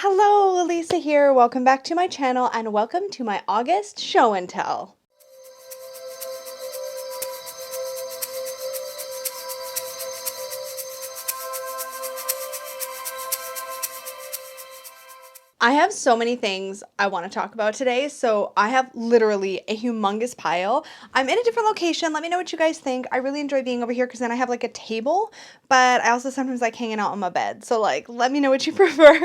Hello, Lisa here. Welcome back to my channel and welcome to my August show and tell. I have so many things I want to talk about today, so I have literally a humongous pile. I'm in a different location. Let me know what you guys think. I really enjoy being over here because then I have like a table, but I also sometimes like hanging out on my bed. So like, let me know what you prefer.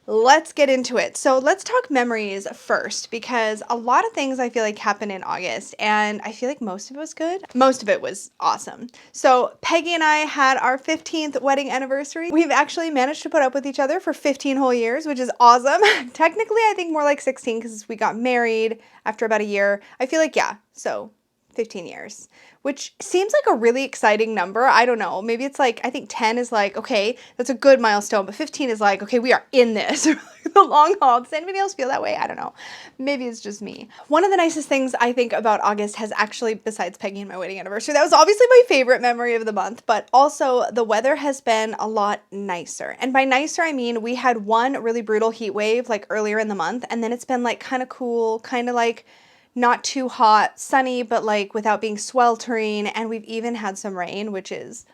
Let's get into it. So let's talk memories first because a lot of things I feel like happened in August and I feel like most of it was good. Most of it was awesome. So Peggy and I had our 15th wedding anniversary. We've actually managed to put up with each other for 15 whole years, which is awesome. Technically, I think more like 16 because we got married after about a year. I feel like, yeah, so 15 years, which seems like a really exciting number. I don't know. Maybe it's like, I think 10 is like, okay, that's a good milestone, but 15 is like, okay, we are in this the long haul. Does anybody else feel that way? I don't know. Maybe it's just me. One of the nicest things I think about August has actually, besides Peggy and my wedding anniversary, that was obviously my favorite memory of the month, but also the weather has been a lot nicer. And by nicer, I mean, we had one really brutal heat wave like earlier in the month, and then it's been like kind of cool, kind of like not too hot, sunny, but like without being sweltering. And we've even had some rain, which is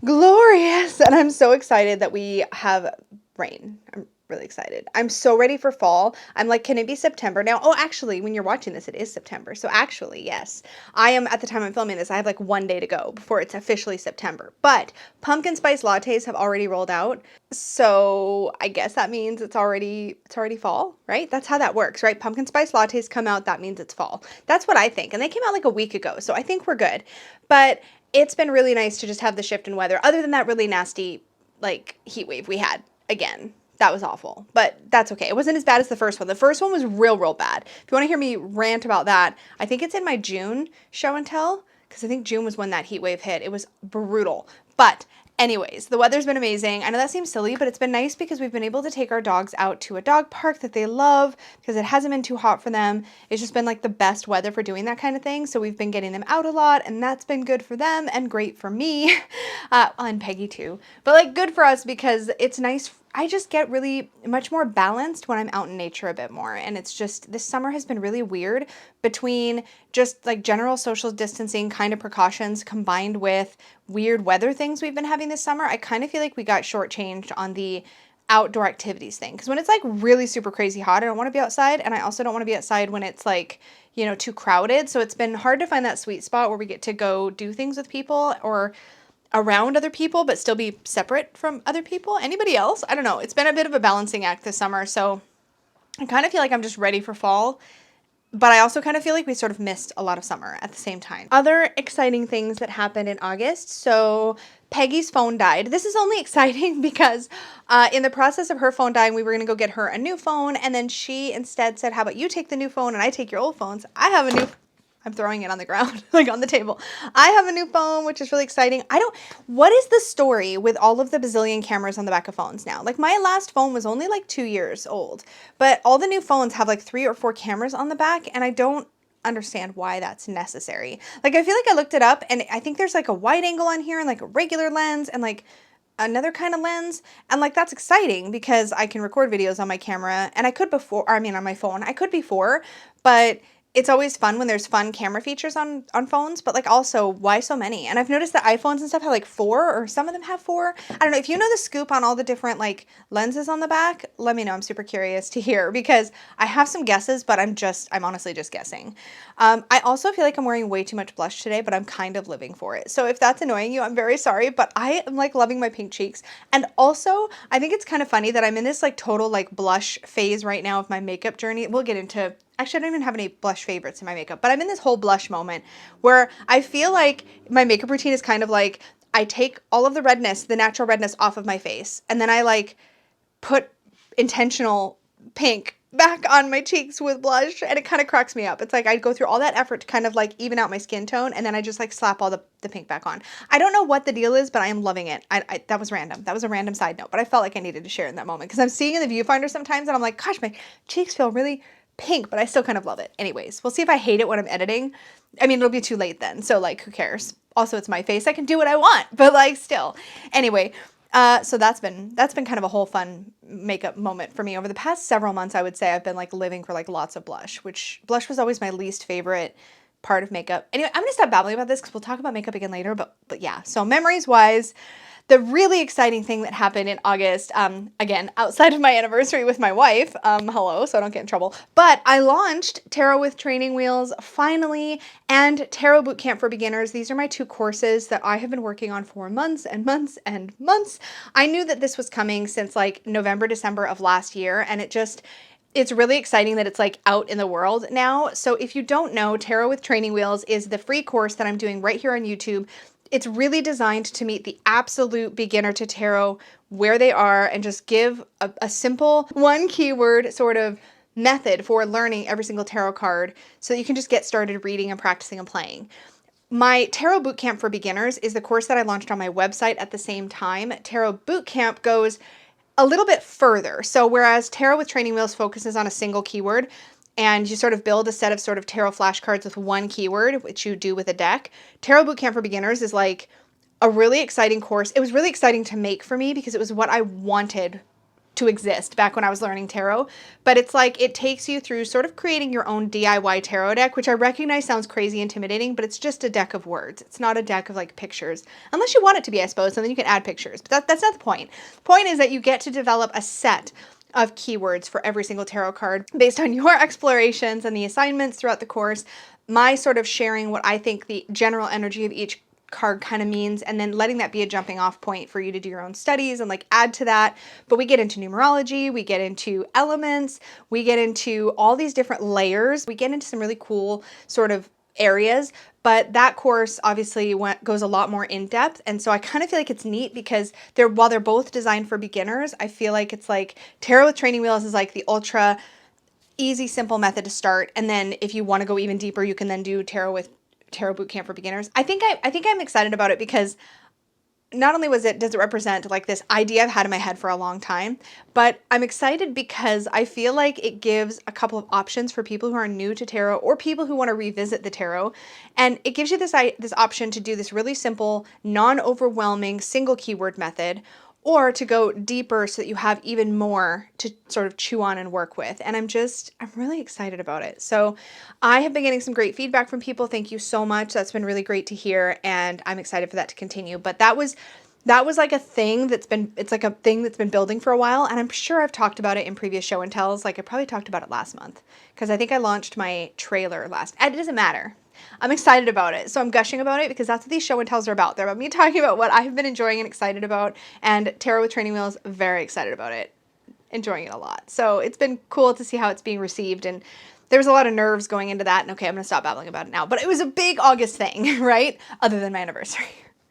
glorious. And I'm so excited that we have rain. I'm really excited. I'm so ready for fall. I'm like, can it be September now? Oh, actually, when you're watching this, it is September. So actually, yes, I am at the time I'm filming this. I have like one day to go before it's officially September. But pumpkin spice lattes have already rolled out. So I guess that means it's already fall, right? That's how that works, right? Pumpkin spice lattes come out, that means it's fall. That's what I think. And they came out like a week ago. So I think we're good. But it's been really nice to just have the shift in weather other than that really nasty like heat wave we had again. That was awful, but that's okay. It wasn't as bad as the first one. The first one was real bad. If you want to hear me rant about that, I think it's in my June show and tell, because I think June was when that heat wave hit. It was brutal. But anyways, the weather's been amazing. I know that seems silly, but it's been nice because we've been able to take our dogs out to a dog park that they love because it hasn't been too hot for them. It's just been like the best weather for doing that kind of thing. So we've been getting them out a lot and that's been good for them and great for me and Peggy too. But like good for us because it's nice. I just get really much more balanced when I'm out in nature a bit more. And it's just, this summer has been really weird between just like general social distancing kind of precautions combined with weird weather things we've been having this summer. I kind of feel like we got shortchanged on the outdoor activities thing. Because when it's like really super crazy hot, I don't want to be outside. And I also don't want to be outside when it's like, you know, too crowded. So it's been hard to find that sweet spot where we get to go do things with people or around other people, but still be separate from other people. Anybody else? I don't know. It's been a bit of a balancing act this summer. So I kind of feel like I'm just ready for fall. But I also kind of feel like we sort of missed a lot of summer at the same time. Other exciting things that happened in August. So Peggy's phone died. This is only exciting because in the process of her phone dying, we were going to go get her a new phone. And then she instead said, how about you take the new phone and I take your old phones? I'm throwing it on the ground, like on the table. I have a new phone, which is really exciting. What is the story with all of the bazillion cameras on the back of phones now? Like my last phone was only like 2 years old, but all the new phones have like 3 or 4 cameras on the back and I don't understand why that's necessary. Like I feel like I looked it up and I think there's like a wide angle on here and like a regular lens and like another kind of lens. And like, that's exciting because I can record videos on my camera and on my phone, I could before, but it's always fun when there's fun camera features on phones, but like also why so many? And I've noticed that iPhones and stuff have like 4 or some of them have 4. I don't know. If you know the scoop on all the different like lenses on the back, let me know. I'm super curious to hear because I have some guesses, but I'm honestly just guessing. I also feel like I'm wearing way too much blush today, but I'm kind of living for it. So if that's annoying you, I'm very sorry, but I am like loving my pink cheeks. And also I think it's kind of funny that I'm in this like total like blush phase right now of my makeup journey. We'll get into Actually, I don't even have any blush favorites in my makeup, but I'm in this whole blush moment where I feel like my makeup routine is kind of like I take all of the redness, the natural redness off of my face, and then I like put intentional pink back on my cheeks with blush, and it kind of cracks me up. It's like I go through all that effort to kind of like even out my skin tone, and then I just like slap all the pink back on. I don't know what the deal is, but I am loving it. That was random. That was a random side note, but I felt like I needed to share in that moment because I'm seeing in the viewfinder sometimes, and I'm like, gosh, my cheeks feel really pink, but I still kind of love it. Anyways, we'll see if I hate it when I'm editing. I mean, it'll be too late then, so like, who cares? Also, it's my face. I can do what I want, but like still. Anyway, So that's been kind of a whole fun makeup moment for me over the past several months. I would say I've been like living for like lots of blush, which blush was always my least favorite part of makeup. Anyway, I'm gonna stop babbling about this because we'll talk about makeup again later. But yeah, so memories wise, the really exciting thing that happened in August, again, outside of my anniversary with my wife, hello, so I don't get in trouble, but I launched Tarot with Training Wheels finally, and Tarot Bootcamp for Beginners. These are my two courses that I have been working on for months and months and months. I knew that this was coming since like November, December of last year, and it's really exciting that it's like out in the world now. So if you don't know, Tarot with Training Wheels is the free course that I'm doing right here on YouTube. It's really designed to meet the absolute beginner to tarot where they are and just give a simple one keyword sort of method for learning every single tarot card so that you can just get started reading and practicing and playing. My Tarot Bootcamp for Beginners is the course that I launched on my website at the same time. Tarot Bootcamp goes a little bit further. So whereas Tarot with Training Wheels focuses on a single keyword, and you sort of build a set of sort of tarot flashcards with one keyword, which you do with a deck, Tarot Bootcamp for Beginners is like a really exciting course. It was really exciting to make for me because it was what I wanted to exist back when I was learning tarot. But it's like it takes you through sort of creating your own DIY tarot deck, which I recognize sounds crazy intimidating, but it's just a deck of words. It's not a deck of like pictures, unless you want it to be, I suppose, and then you can add pictures. But that's not the point. The point is that you get to develop a set of keywords for every single tarot card based on your explorations and the assignments throughout the course, my sort of sharing what I think the general energy of each card kind of means, and then letting that be a jumping off point for you to do your own studies and like add to that. But we get into numerology, we get into elements, we get into all these different layers, we get into some really cool sort of areas. But that course obviously goes a lot more in depth, and so I kind of feel like it's neat because while they're both designed for beginners, I feel like it's like Tarot with Training Wheels is like the ultra easy, simple method to start, and then if you want to go even deeper, you can then do Tarot Bootcamp for Beginners. I think I'm excited about it because not only does it represent like this idea I've had in my head for a long time, but I'm excited because I feel like it gives a couple of options for people who are new to tarot or people who want to revisit the tarot. And it gives you this option to do this really simple, non-overwhelming single keyword method, or to go deeper so that you have even more to sort of chew on and work with. And I'm really excited about it. So I have been getting some great feedback from people. Thank you so much. That's been really great to hear. And I'm excited for that to continue. But that was like a thing it's like a thing that's been building for a while. And I'm sure I've talked about it in previous show and tells. Like I probably talked about it last month because I think I launched my trailer it doesn't matter. I'm excited about it. So I'm gushing about it because that's what these show and tells are about. They're about me talking about what I've been enjoying and excited about. And Tarot with Training Wheels, very excited about it. Enjoying it a lot. So it's been cool to see how it's being received. And there was a lot of nerves going into that. And okay, I'm going to stop babbling about it now. But it was a big August thing, right? Other than my anniversary.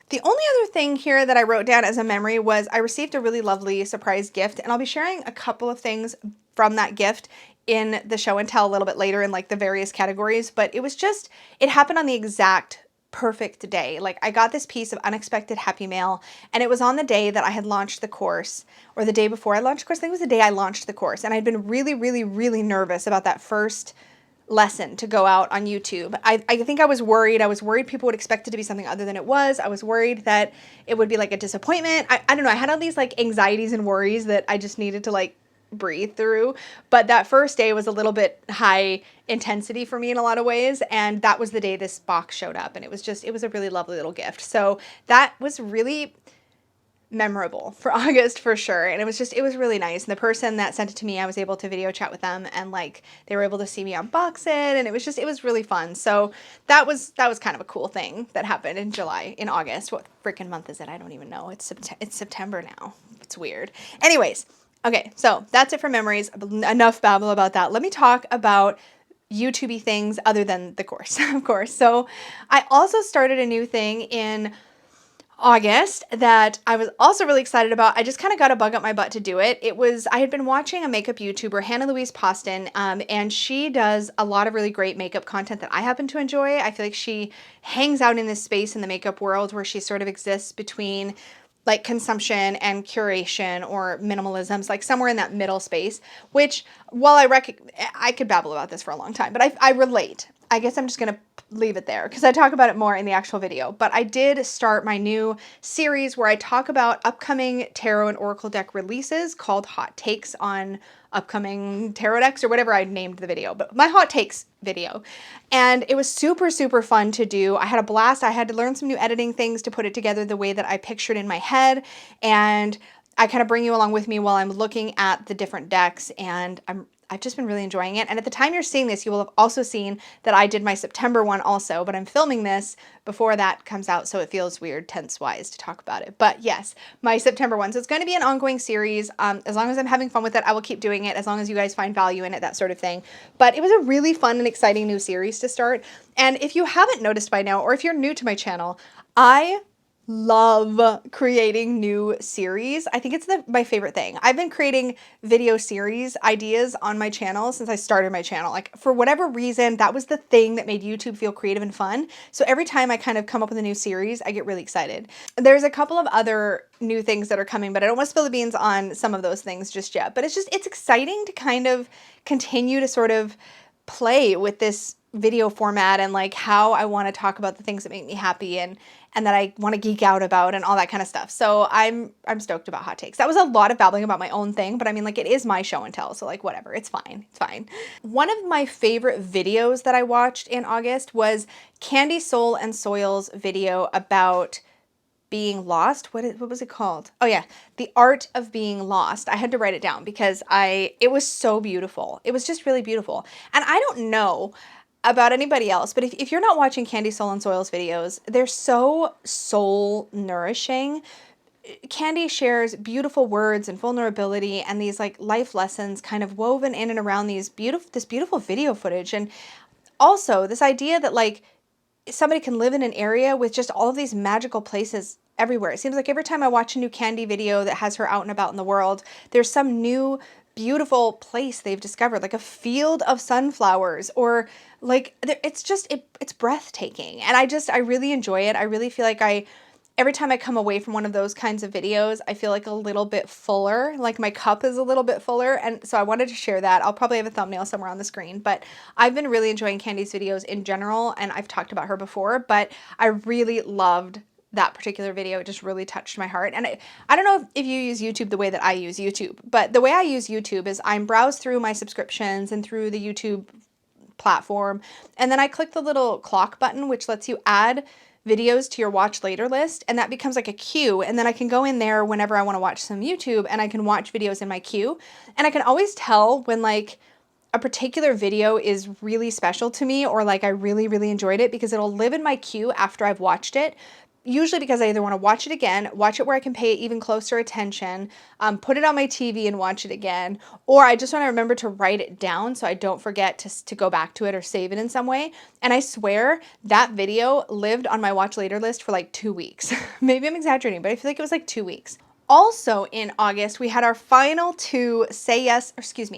The only other thing here that I wrote down as a memory was I received a really lovely surprise gift. And I'll be sharing a couple of things from that gift in the show and tell a little bit later in like the various categories, but it happened on the exact perfect day. Like I got this piece of unexpected happy mail, and it was on the day that I had launched the course, or the day before I launched the course. I think it was the day I launched the course, and I'd been really, really, really nervous about that first lesson to go out on YouTube. I think I was worried. I was worried people would expect it to be something other than it was. I was worried that it would be like a disappointment. I don't know. I had all these like anxieties and worries that I just needed to like breathe through. But that first day was a little bit high intensity for me in a lot of ways. And that was the day this box showed up. And it was a really lovely little gift. So that was really memorable for August for sure. And it was really nice. And the person that sent it to me, I was able to video chat with them, and like they were able to see me unbox it. And it was really fun. So that was kind of a cool thing that happened in August. What freaking month is it? I don't even know. It's September now. It's weird. Anyways. Okay, so that's it for memories. Enough babble about that. Let me talk about YouTubey things other than the course, of course. So I also started a new thing in August that I was also really excited about. I just kind of got a bug up my butt to do it. I had been watching a makeup YouTuber, Hannah Louise Poston, and she does a lot of really great makeup content that I happen to enjoy. I feel like she hangs out in this space in the makeup world where she sort of exists between like consumption and curation or minimalisms, like somewhere in that middle space, which while I could babble about this for a long time, but I relate. I guess I'm just going to leave it there because I talk about it more in the actual video. But I did start my new series where I talk about upcoming tarot and oracle deck releases called Hot Takes on upcoming tarot decks, or whatever I named the video, but my hot takes video. And it was super, super fun to do. I had a blast. I had to learn some new editing things to put it together the way that I pictured in my head. And I kind of bring you along with me while I'm looking at the different decks, and I've just been really enjoying it. And at the time you're seeing this, you will have also seen that I did my September one also, but I'm filming this before that comes out, so it feels weird tense-wise to talk about it. But yes, my September one. So it's going to be an ongoing series. As long as I'm having fun with it, I will keep doing it, as long as you guys find value in it, that sort of thing. But it was a really fun and exciting new series to start. And if you haven't noticed by now, or if you're new to my channel, I love creating new series. I think it's my favorite thing. I've been creating video series ideas on my channel since I started my channel. Like, for whatever reason, that was the thing that made YouTube feel creative and fun. So every time I kind of come up with a new series, I get really excited. There's a couple of other new things that are coming, but I don't want to spill the beans on some of those things just yet. But it's exciting to kind of continue to sort of play with this video format and like how I want to talk about the things that make me happy and that I want to geek out about and all that kind of stuff. So I'm stoked about Hot Takes. That was a lot of babbling about my own thing, but I mean, like, it is my show and tell, so like whatever, it's fine. It's fine. One of my favorite videos that I watched in August was Candy Soul and Soil's video about being lost. What was it called? Oh yeah, The Art of Being Lost. I had to write it down because it was so beautiful. It was just really beautiful. And I don't know about anybody else, but if you're not watching Candy Soul and Soil's videos, they're so soul nourishing. Candy shares beautiful words and vulnerability and these like life lessons kind of woven in and around this beautiful video footage. And also this idea that like somebody can live in an area with just all of these magical places everywhere. It seems like every time I watch a new Candy video that has her out and about in the world, there's some new beautiful place they've discovered, like a field of sunflowers, or like it's breathtaking. And I really enjoy it. I really feel like every time I come away from one of those kinds of videos, I feel like a little bit fuller, like my cup is a little bit fuller. And so I wanted to share that. I'll probably have a thumbnail somewhere on the screen, but I've been really enjoying Candy's videos in general, and I've talked about her before, but I really loved that particular video. It just really touched my heart. And I don't know if you use YouTube the way that I use YouTube, but the way I use YouTube is I browse through my subscriptions and through the YouTube platform, and then I click the little clock button, which lets you add videos to your watch later list, and that becomes like a queue, and then I can go in there whenever I want to watch some YouTube, and I can watch videos in my queue, and I can always tell when like a particular video is really special to me, or like I really, really enjoyed it, because it'll live in my queue after I've watched it. Usually because I either want to watch it again, watch it where I can pay even closer attention, put it on my TV and watch it again, or I just want to remember to write it down so I don't forget to go back to it or save it in some way. And I swear that video lived on my watch later list for like 2 weeks. Maybe I'm exaggerating, but I feel like it was like 2 weeks. Also in August, we had our final two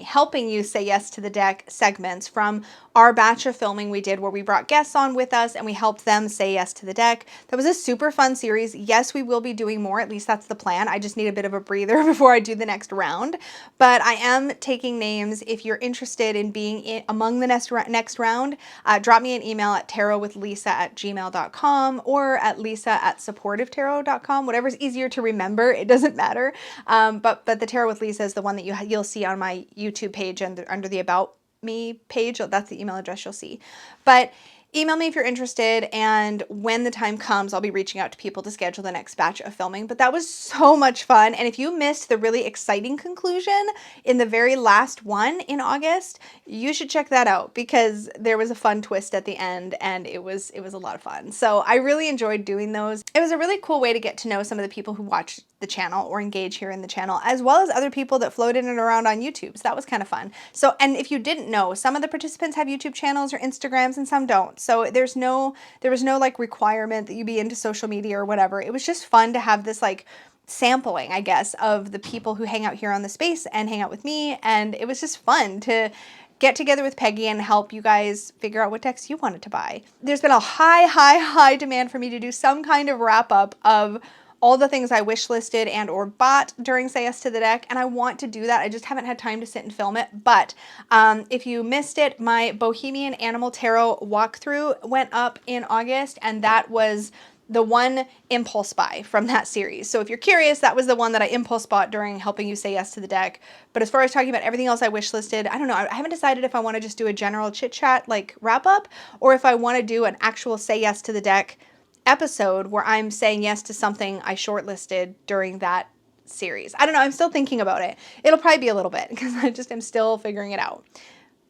helping you say yes to the deck segments from our batch of filming we did, where we brought guests on with us and we helped them say yes to the deck. That was a super fun series. Yes, we will be doing more. At least that's the plan. I just need a bit of a breather before I do the next round. But I am taking names. If you're interested in being among the next round, drop me an email at tarotwithlisa@gmail.com or at lisa@supportivetarot.com. Whatever's easier to remember. It doesn't matter. But the Tarot with Lisa is the one that you'll see on my YouTube page and under the About Me page. That's the email address you'll see. But email me if you're interested, and when the time comes, I'll be reaching out to people to schedule the next batch of filming. But that was so much fun, and if you missed the really exciting conclusion in the very last one in August, you should check that out, because there was a fun twist at the end, and it was a lot of fun. So I really enjoyed doing those. It was a really cool way to get to know some of the people who watch the channel or engage here in the channel, as well as other people that float in and around on YouTube. So that was kind of fun. So, and if you didn't know, some of the participants have YouTube channels or Instagrams and some don't. So there was no like requirement that you be into social media or whatever. It was just fun to have this like sampling, I guess, of the people who hang out here on the space and hang out with me. And it was just fun to get together with Peggy and help you guys figure out what decks you wanted to buy. There's been a high demand for me to do some kind of wrap up of all the things I wish listed and or bought during Say Yes to the Deck, and I want to do that. I just haven't had time to sit and film it. But if you missed it, my Bohemian Animal Tarot walkthrough went up in August, and that was the one impulse buy from that series. So if you're curious, that was the one that I impulse bought during helping you say yes to the deck. But as far as talking about everything else I wish listed, I don't know. I haven't decided if I want to just do a general chit chat like wrap up, or if I want to do an actual say yes to the deck episode where I'm saying yes to something I shortlisted during that series. I don't know. I'm still thinking about it. It'll probably be a little bit because I just am still figuring it out.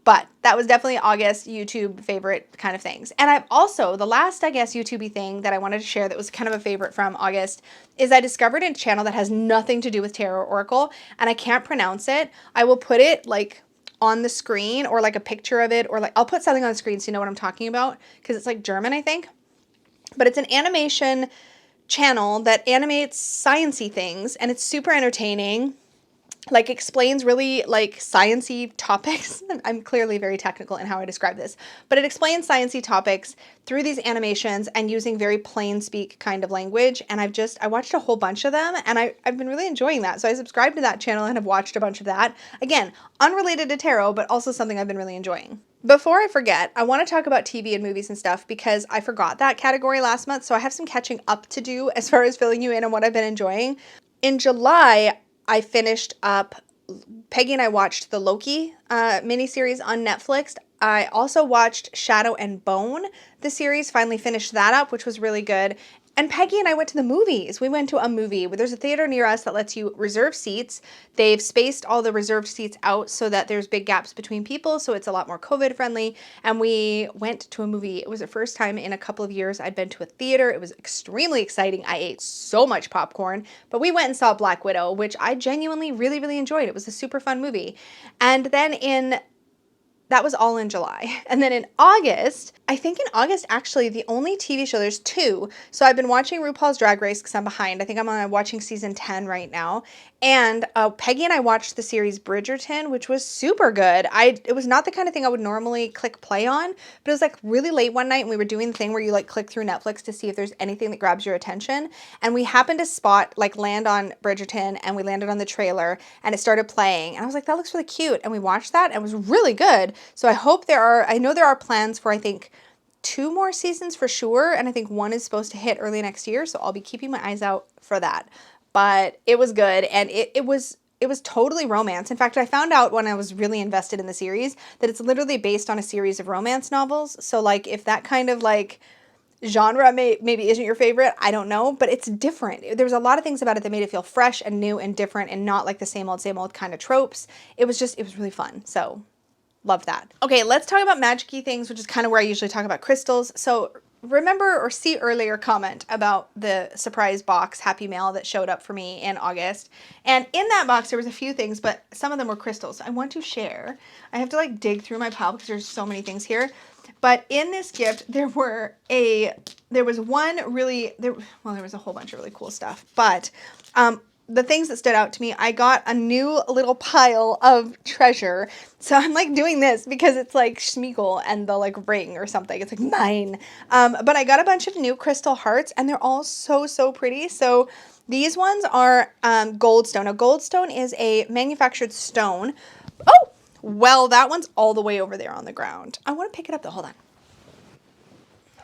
But that was definitely August YouTube favorite kind of things. And I've also, the last, I guess, YouTubey thing that I wanted to share that was kind of a favorite from August is I discovered a channel that has nothing to do with tarot or oracle, and I can't pronounce it. I will put it like on the screen or like a picture of it, or like I'll put something on the screen so you know what I'm talking about because it's like German, I think. But it's an animation channel that animates science-y things, and it's super entertaining. Like explains really like sciencey topics. I'm clearly very technical in how I describe this, but it explains sciencey topics through these animations and using very plain speak kind of language. And I watched a whole bunch of them, and I've been really enjoying that. So I subscribed to that channel and have watched a bunch of that. Again, unrelated to tarot, but also something I've been really enjoying. Before I forget, I want to talk about TV and movies and stuff because I forgot that category last month. So I have some catching up to do as far as filling you in on what I've been enjoying. In July, I finished up, Peggy and I watched the Loki miniseries on Netflix. I also watched Shadow and Bone, the series, finally finished that up, which was really good. And Peggy and I went to the movies. We went to a movie. There's a theater near us that lets you reserve seats. They've spaced all the reserved seats out so that there's big gaps between people, so it's a lot more COVID friendly. And we went to a movie. It was the first time in a couple of years I'd been to a theater. It was extremely exciting. I ate so much popcorn, but we went and saw Black Widow, which I genuinely really, really enjoyed. It was a super fun movie. And then that was all in July. And then in August, I think in August, actually, the only TV show, there's two. So I've been watching RuPaul's Drag Race because I'm behind. I think I'm watching season 10 right now. And Peggy and I watched the series Bridgerton, which was super good. It was not the kind of thing I would normally click play on, but it was like really late one night and we were doing the thing where you like click through Netflix to see if there's anything that grabs your attention. And we happened to land on Bridgerton, and we landed on the trailer and it started playing. And I was like, that looks really cute. And we watched that and it was really good. So I know there are plans for, I think, 2 more seasons for sure. And I think 1 is supposed to hit early next year. So I'll be keeping my eyes out for that. But it was good, and it was totally romance. In fact, I found out when I was really invested in the series that it's literally based on a series of romance novels. So like if that kind of like genre maybe isn't your favorite, I don't know, but it's different. There was a lot of things about it that made it feel fresh and new and different and not like the same old kind of tropes. It was really fun. So love that. Okay, let's talk about Magicky Things, which is kind of where I usually talk about crystals. So remember or see earlier comment about the surprise box Happy Mail that showed up for me in August. And in that box, there was a few things, but some of them were crystals. I want to share. I have to like dig through my pile because there's so many things here. But in this gift, there was a whole bunch of really cool stuff. But the things that stood out to me, I got a new little pile of treasure. So I'm like doing this because it's like Schmeagol and the like ring or something. It's like mine. But I got a bunch of new crystal hearts, and they're all so, so pretty. So these ones are goldstone. Now goldstone is a manufactured stone. Oh, well, that one's all the way over there on the ground. I want to pick it up though. Hold on.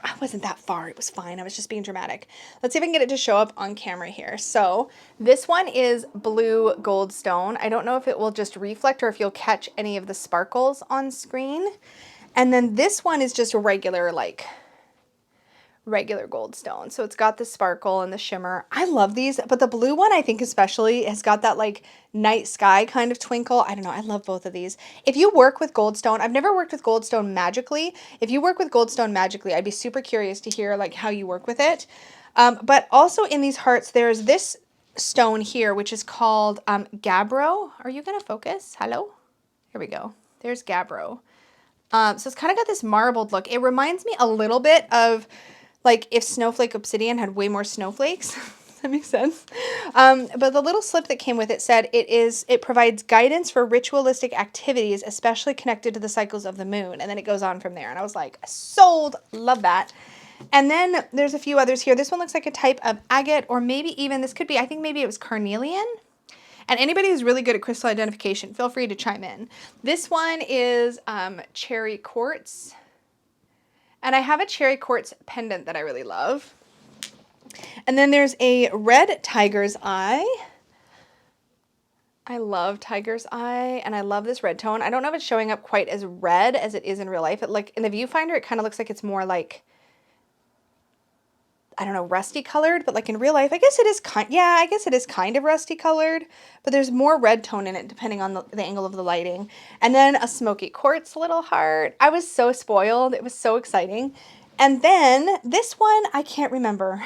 I wasn't that far. It was fine. I was just being dramatic. Let's see if I can get it to show up on camera here. So this one is blue goldstone. I don't know if it will just reflect or if you'll catch any of the sparkles on screen. And then this one is just a regular goldstone. So it's got the sparkle and the shimmer. I love these, but the blue one I think especially has got that like night sky kind of twinkle. I don't know. I love both of these. If you work with goldstone, I've never worked with goldstone magically. If you work with goldstone magically, I'd be super curious to hear like how you work with it. But also in these hearts, there's this stone here, which is called gabbro. Are you going to focus? Hello? Here we go. There's gabbro. So it's kind of got this marbled look. It reminds me a little bit of like if Snowflake Obsidian had way more snowflakes. Does that make sense? But the little slip that came with it said it provides guidance for ritualistic activities, especially connected to the cycles of the moon. And then it goes on from there. And I was like, sold, love that. And then there's a few others here. This one looks like a type of agate, or maybe even, this could be, I think maybe it was carnelian. And anybody who's really good at crystal identification, feel free to chime in. This one is cherry quartz. And I have a cherry quartz pendant that I really love. And then there's a red tiger's eye. I love tiger's eye, and I love this red tone. I don't know if it's showing up quite as red as it is in real life. Like in the viewfinder, it kind of looks like it's more like, I don't know, rusty colored, but like in real life, I guess it is I guess it is kind of rusty colored, but there's more red tone in it depending on the angle of the lighting. And then a smoky quartz little heart. I was so spoiled. It was so exciting. And then this one, I can't remember.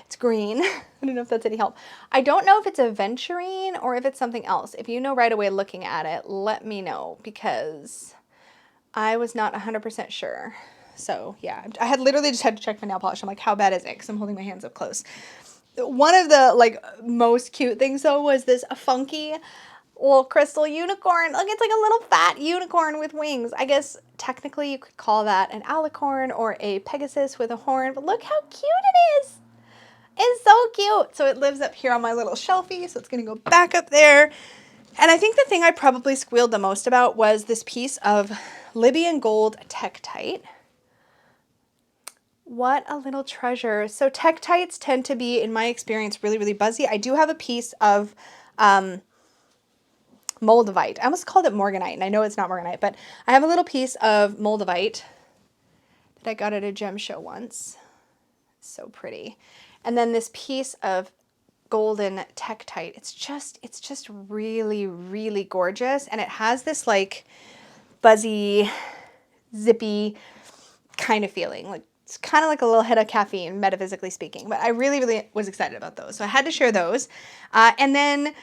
It's green. I don't know if that's any help. I don't know if it's aventurine or if it's something else. If you know right away looking at it, let me know, because I was not 100% sure. So yeah, I had literally just had to check my nail polish. I'm like, how bad is it? Because I'm holding my hands up close. One of the like most cute things though was this funky little crystal unicorn. Look, it's like a little fat unicorn with wings. I guess technically you could call that an alicorn or a Pegasus with a horn, but look how cute it is. It's so cute. So it lives up here on my little shelfie, so it's gonna go back up there. And I think the thing I probably squealed the most about was this piece of Libyan gold Tektite. What a little treasure. So Tektites tend to be, in my experience, really, really buzzy. I do have a piece of Moldavite. I almost called it Morganite, and I know it's not Morganite, but I have a little piece of Moldavite that I got at a gem show once. So pretty. And then this piece of golden Tektite. It's just really, really gorgeous. And it has this like buzzy, zippy kind of feeling. Like it's kind of like a little hit of caffeine, metaphysically speaking. But I really, really was excited about those. So I had to share those. And then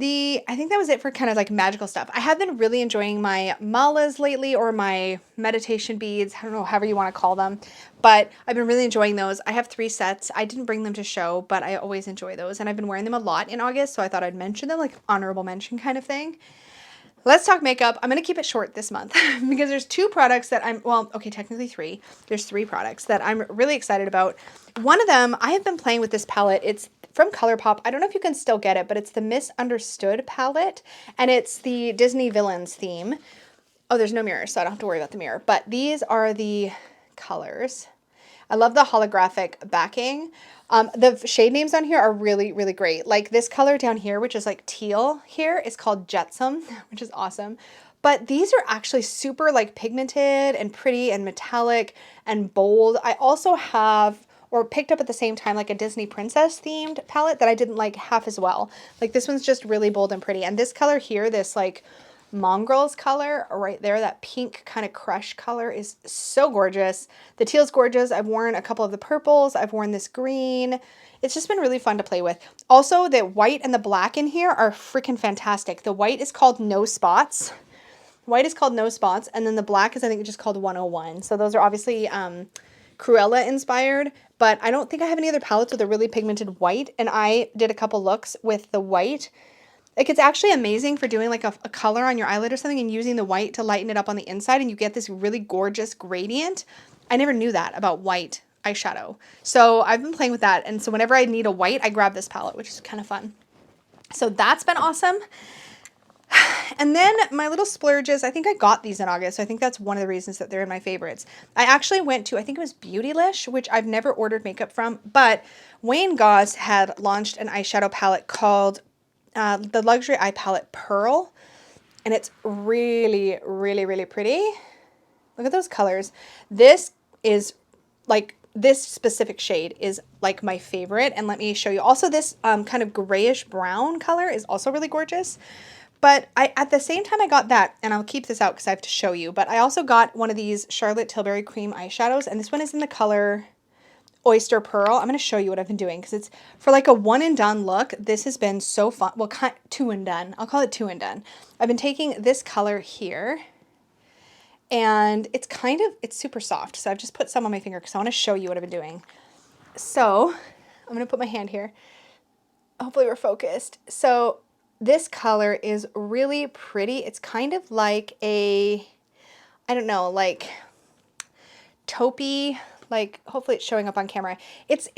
I think that was it for kind of like magical stuff. I have been really enjoying my malas lately, or my meditation beads. I don't know, however you want to call them. But I've been really enjoying those. I have 3 sets. I didn't bring them to show, but I always enjoy those. And I've been wearing them a lot in August, so I thought I'd mention them, like honorable mention kind of thing. Let's talk makeup. I'm going to keep it short this month because there's 2 products that technically 3. There's 3 products that I'm really excited about. One of them, I have been playing with this palette. It's from ColourPop. I don't know if you can still get it, but it's the Misunderstood palette, and it's the Disney Villains theme. Oh, there's no mirror, so I don't have to worry about the mirror, but these are the colors. I love the holographic backing. The shade names on here are really, really great. Like this color down here, which is like teal here, is called Jetsam, which is awesome. But these are actually super like pigmented and pretty and metallic and bold. I also have, or picked up at the same time, like a Disney princess themed palette that I didn't like half as well. Like this one's just really bold and pretty. And this color here, this like mongrels color right there, that pink kind of crush color, is so gorgeous. The teal's gorgeous. I've worn a couple of the purples. I've worn this green. It's just been really fun to play with. Also, the white and the black in here are freaking fantastic. The white is called No Spots. White is called No Spots, and then the black is, I think, just called 101. So those are obviously Cruella inspired, but I don't think I have any other palettes with a really pigmented white, and I did a couple looks with the white. Like, it's actually amazing for doing like a color on your eyelid or something and using the white to lighten it up on the inside, and you get this really gorgeous gradient. I never knew that about white eyeshadow. So I've been playing with that, and so whenever I need a white, I grab this palette, which is kind of fun. So that's been awesome. And then my little splurges, I think I got these in August, so I think that's one of the reasons that they're in my favorites. I actually went to, I think it was Beautylish, which I've never ordered makeup from, but Wayne Goss had launched an eyeshadow palette called the Luxury Eye Palette Pearl, and it's really, really, really pretty. Look at those colors. This is like, this specific shade is like my favorite, and let me show you. Also, this kind of grayish brown color is also really gorgeous. But at the same time I got that, and I'll keep this out because I have to show you, but I also got one of these Charlotte Tilbury Cream eyeshadows, and this one is in the color Oyster Pearl. I'm going to show you what I've been doing because it's for like a one and done look. This has been so fun. Well, two and done. I'll call it two and done. I've been taking this color here, and it's super soft. So I've just put some on my finger because I want to show you what I've been doing. So I'm going to put my hand here. Hopefully we're focused. So this color is really pretty. It's kind of like a, I don't know, like taupey, Like, hopefully it's showing up on camera. It's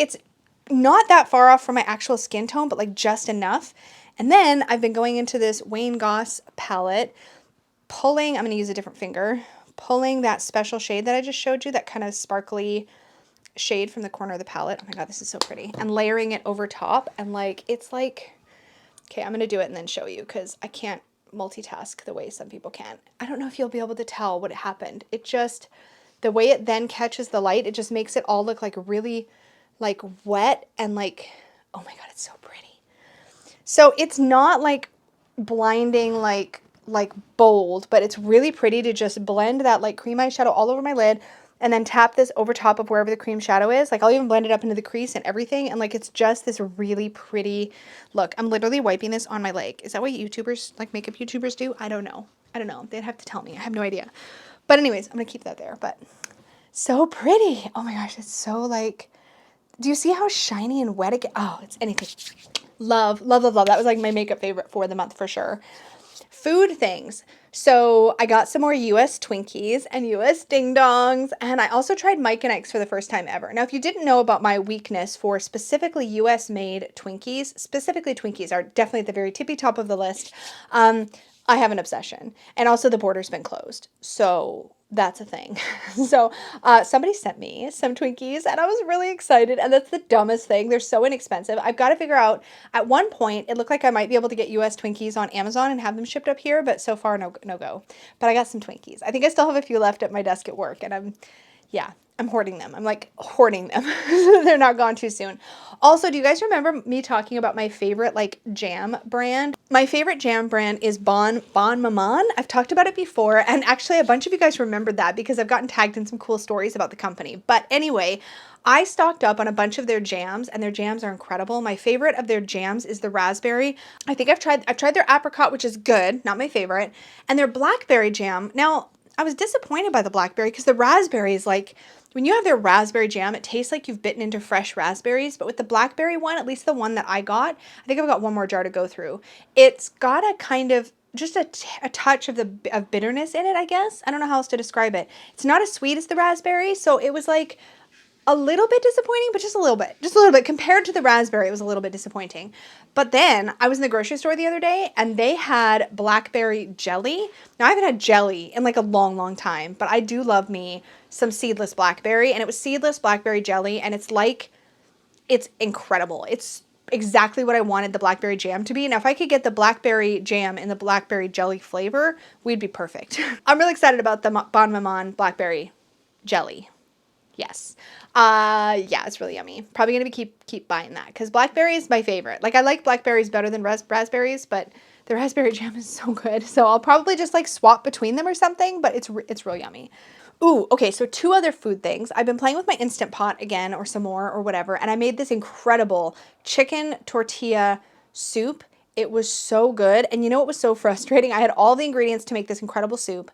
not that far off from my actual skin tone, but like just enough. And then I've been going into this Wayne Goss palette, pulling, I'm going to use a different finger, pulling that special shade that I just showed you, that kind of sparkly shade from the corner of the palette. Oh my God, this is so pretty. And layering it over top, and like, it's like, okay, I'm going to do it and then show you because I can't multitask the way some people can. I don't know if you'll be able to tell what happened. It just, the way it then catches the light, it just makes it all look like really like wet and like, oh my God, it's so pretty. So it's not like blinding, like bold, but it's really pretty to just blend that like cream eyeshadow all over my lid and then tap this over top of wherever the cream shadow is. Like I'll even blend it up into the crease and everything. And like, it's just this really pretty look. I'm literally wiping this on my leg. Is that what YouTubers, like makeup YouTubers do? I don't know. I don't know. They'd have to tell me. I have no idea. But anyways, I'm going to keep that there, but so pretty. Oh my gosh. It's so like, do you see how shiny and wet it gets? Oh, it's anything. Love, love, love, love. That was like my makeup favorite for the month for sure. Food things. So I got some more US Twinkies and US Ding Dongs, and I also tried Mike and Ike's for the first time ever. Now, if you didn't know about my weakness for specifically US made Twinkies, specifically Twinkies are definitely at the very tippy top of the list. I have an obsession, and also the border's been closed, so that's a thing. So somebody sent me some Twinkies and I was really excited, and that's the dumbest thing. They're so inexpensive. I've got to figure out, at one point it looked like I might be able to get US Twinkies on Amazon and have them shipped up here, but so far no go. But I got some Twinkies. I think I still have a few left at my desk at work, and I'm hoarding them. I'm like hoarding them. They're not gone too soon. Also, do you guys remember me talking about my favorite like jam brand? My favorite jam brand is Bon Maman. I've talked about it before, and actually a bunch of you guys remembered that because I've gotten tagged in some cool stories about the company. But anyway, I stocked up on a bunch of their jams, and their jams are incredible. My favorite of their jams is the raspberry. I think I've tried their apricot, which is good, not my favorite, and their blackberry jam. Now, I was disappointed by the blackberry because the raspberry is like, when you have their raspberry jam, it tastes like you've bitten into fresh raspberries. But with the blackberry one, at least the one that I got, I think I've got one more jar to go through. It's got a kind of, just a touch of bitterness in it, I guess. I don't know how else to describe it. It's not as sweet as the raspberry, so it was like a little bit disappointing, but just a little bit. Compared to the raspberry, it was a little bit disappointing. But then I was in the grocery store the other day and they had blackberry jelly. Now, I haven't had jelly in like a long, long time, but I do love me some seedless blackberry, and it was seedless blackberry jelly, and it's incredible. It's exactly what I wanted the blackberry jam to be. Now, if I could get the blackberry jam in the blackberry jelly flavor, we'd be perfect. I'm really excited about the Bon Maman blackberry jelly. Yes. Yeah, it's really yummy. Probably going to be keep buying that because blackberry is my favorite. Like, I like blackberries better than raspberries, but the raspberry jam is so good. So I'll probably just like swap between them or something, but it's real yummy. Ooh, okay, so 2 other food things. I've been playing with my Instant Pot again, or some more or whatever, and I made this incredible chicken tortilla soup. It was so good. And you know what was so frustrating? I had all the ingredients to make this incredible soup,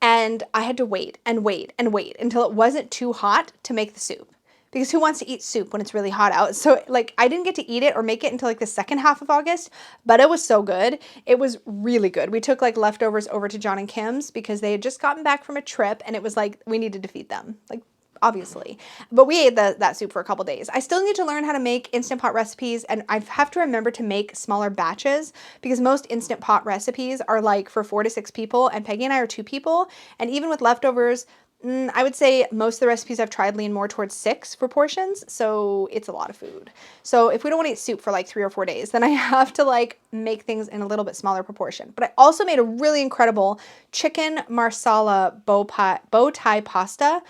and I had to wait and wait and wait until it wasn't too hot to make the soup. Because who wants to eat soup when it's really hot out? So like, I didn't get to eat it or make it until like the second half of August, but it was so good. It was really good. We took like leftovers over to John and Kim's because they had just gotten back from a trip, and it was like, we needed to feed them. Like, obviously. But we ate that soup for a couple days. I still need to learn how to make Instant Pot recipes, and I have to remember to make smaller batches because most Instant Pot recipes are like for 4 to 6 people, and Peggy and I are 2 people, and even with leftovers, I would say most of the recipes I've tried lean more towards 6 for portions, so it's a lot of food. So if we don't want to eat soup for like 3 or 4 days, then I have to like make things in a little bit smaller proportion. But I also made a really incredible chicken marsala bow tie pasta.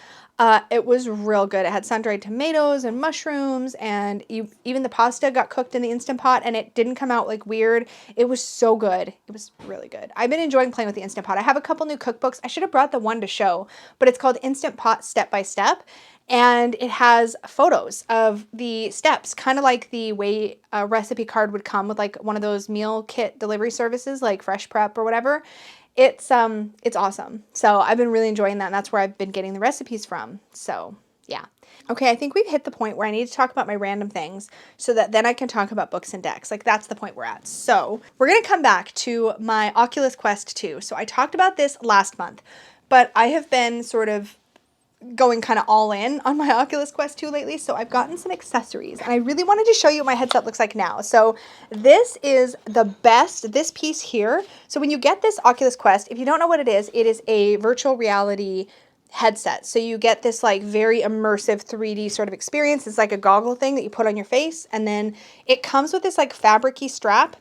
It was real good. It had sun-dried tomatoes and mushrooms, and even the pasta got cooked in the Instant Pot, and it didn't come out like weird. It was so good. It was really good. I've been enjoying playing with the Instant Pot. I have a couple new cookbooks. I should have brought the one to show, but it's called Instant Pot Step by Step, and it has photos of the steps, kind of like the way a recipe card would come with like one of those meal kit delivery services like Fresh Prep or whatever. It's awesome. So I've been really enjoying that, and that's where I've been getting the recipes from. So yeah. Okay, I think we've hit the point where I need to talk about my random things so that then I can talk about books and decks. Like, that's the point we're at. So we're going to come back to my Oculus Quest 2. So I talked about this last month, but I have been sort of going kind of all in on my Oculus Quest 2 lately, so I've gotten some accessories, and I really wanted to show you what my headset looks like now. So this is the best, this piece here. So when you get this Oculus Quest, if you don't know what it is a virtual reality headset. So you get this like very immersive 3D sort of experience. It's like a goggle thing that you put on your face, and then it comes with this like fabric-y strap.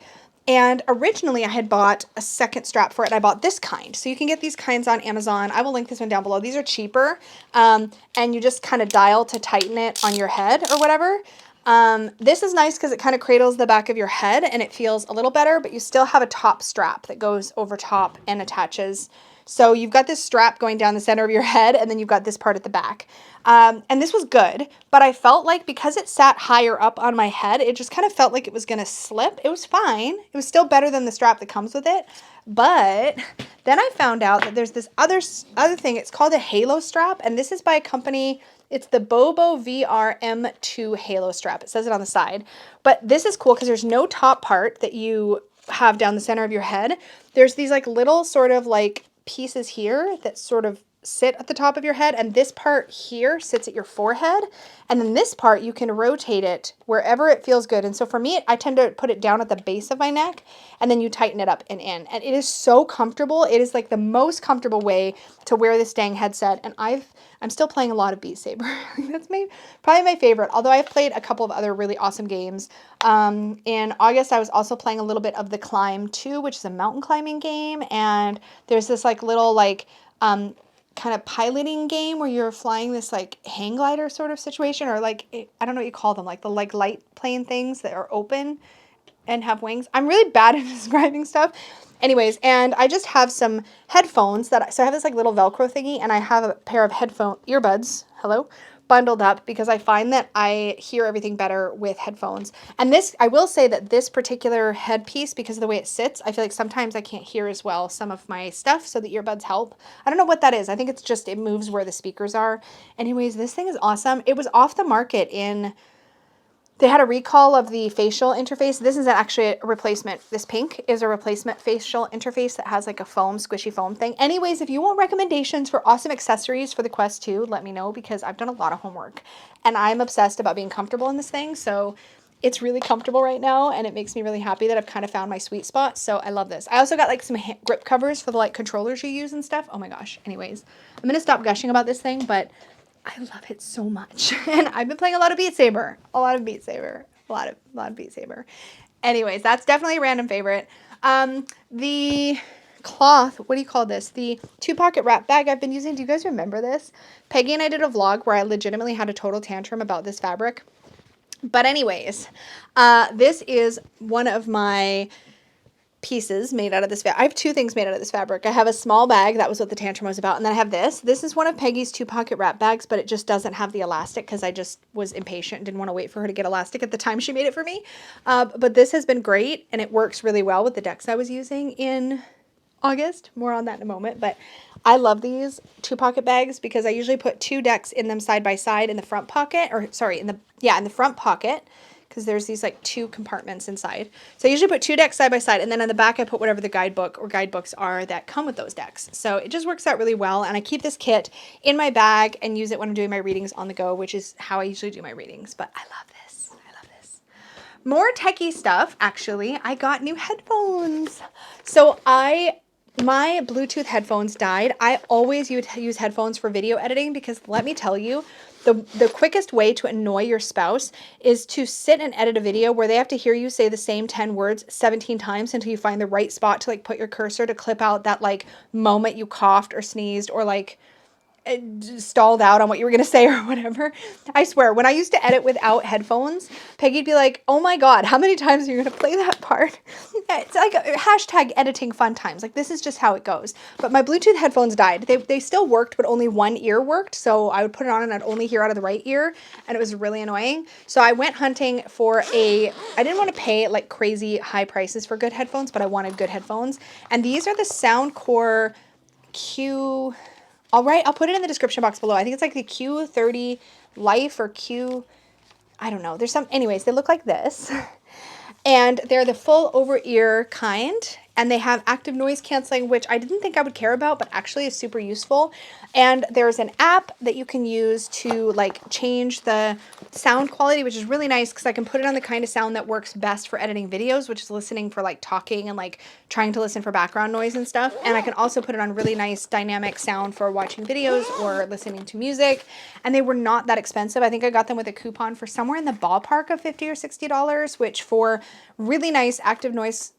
And originally I had bought a second strap for it. I bought this kind. So you can get these kinds on Amazon. I will link this one down below. These are cheaper. And you just kind of dial to tighten it on your head or whatever. This is nice because it kind of cradles the back of your head and it feels a little better, but you still have a top strap that goes over top and attaches. So you've got this strap going down the center of your head, and then you've got this part at the back. And this was good, but I felt like because it sat higher up on my head, it just kind of felt like it was going to slip. It was fine. It was still better than the strap that comes with it. But then I found out that there's this other thing. It's called a halo strap, and this is by a company. It's the Bobo VR M2 halo strap. It says it on the side. But this is cool because there's no top part that you have down the center of your head. There's these like little sort of like pieces here that sort of sit at the top of your head, and this part here sits at your forehead, and then this part you can rotate it wherever it feels good. And so for me, I tend to put it down at the base of my neck, and then you tighten it up and in, and it is so comfortable. It is like the most comfortable way to wear this dang headset. And I'm still playing a lot of Beat Saber. That's probably my favorite, although I've played a couple of other really awesome games. In August, I was also playing a little bit of The Climb 2, which is a mountain climbing game, and there's this like little like kind of piloting game where you're flying this like hang glider sort of situation, or like, I don't know what you call them, like the like light plane things that are open and have wings. I'm really bad at describing stuff. Anyways, and I just have some headphones so I have this like little Velcro thingy, and I have a pair of earbuds, bundled up because I find that I hear everything better with headphones. And this, I will say that this particular headpiece, because of the way it sits, I feel like sometimes I can't hear as well some of my stuff, so the earbuds help. I don't know what that is. I think it's just, it moves where the speakers are. Anyways, this thing is awesome. It was off the market they had a recall of the facial interface. This is actually a replacement. This pink is a replacement facial interface that has like a squishy foam thing. Anyways, if you want recommendations for awesome accessories for the Quest 2, let me know, because I've done a lot of homework and I'm obsessed about being comfortable in this thing. So it's really comfortable right now, and it makes me really happy that I've kind of found my sweet spot. So I love this. I also got like some grip covers for the like controllers you use and stuff. Oh my gosh. Anyways, I'm going to stop gushing about this thing, but I love it so much. And I've been playing a lot of Beat Saber. A lot of Beat Saber. Anyways, that's definitely a random favorite. The cloth, what do you call this? The 2-pocket wrap bag I've been using. Do you guys remember this? Peggy and I did a vlog where I legitimately had a total tantrum about this fabric. But anyways, this is one of my pieces made out of this fabric. I have 2 things made out of this fabric. I have a small bag. That was what the tantrum was about. And then I have this. This is one of Peggy's 2-pocket wrap bags, but it just doesn't have the elastic because I just was impatient and didn't want to wait for her to get elastic at the time she made it for me. But this has been great, and it works really well with the decks I was using in August. More on that in a moment. But I love these 2-pocket bags because I usually put 2 decks in them side by side in the front pocket, or sorry, in the front pocket, because there's these like 2 compartments inside. So I usually put 2 decks side by side, and then on the back I put whatever the guidebook or guidebooks are that come with those decks. So it just works out really well, and I keep this kit in my bag and use it when I'm doing my readings on the go, which is how I usually do my readings. But I love this. I love this. More techie stuff, actually. I got new headphones. So my Bluetooth headphones died. I always use headphones for video editing because, let me tell you, the quickest way to annoy your spouse is to sit and edit a video where they have to hear you say the same 10 words 17 times until you find the right spot to like put your cursor to clip out that like moment you coughed or sneezed or like stalled out on what you were going to say or whatever. I swear, when I used to edit without headphones, Peggy'd be like, oh my God, how many times are you going to play that part? It's like hashtag editing fun times. Like, this is just how it goes. But my Bluetooth headphones died. They still worked, but only one ear worked. So I would put it on and I'd only hear out of the right ear. And it was really annoying. So I went hunting for I didn't want to pay like crazy high prices for good headphones, but I wanted good headphones. And these are the Soundcore Q... I'll put it in the description box below. I think it's like the Q30 Life or I don't know. Anyways, they look like this. And they're the full over ear kind. and they have active noise canceling, which I didn't think I would care about, but actually is super useful. And there's an app that you can use to like change the sound quality, which is really nice because I can put it on the kind of sound that works best for editing videos, which is listening for like talking and like trying to listen for background noise and stuff. And I can also put it on really nice dynamic sound for watching videos or listening to music. And they were not that expensive. I think I got them with a coupon for somewhere in the ballpark of $50 or $60, which for really nice active noise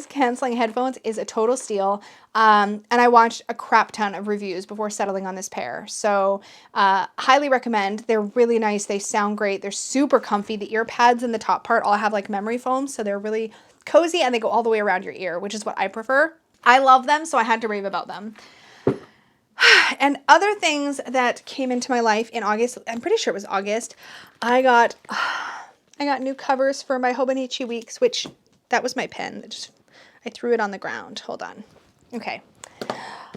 canceling headphones is a total steal. And I watched a crap ton of reviews before settling on this pair. So highly recommend. They're really nice. They sound great. They're super comfy. The ear pads in the top part all have like memory foam, so they're really cozy and they go all the way around your ear, which is what I prefer. I love them, so I had to rave about them. And other things that came into my life in August, I'm pretty sure it was August, I got new covers for my Hobonichi Weeks, which that was my pen. I threw it on the ground. Hold on. Okay.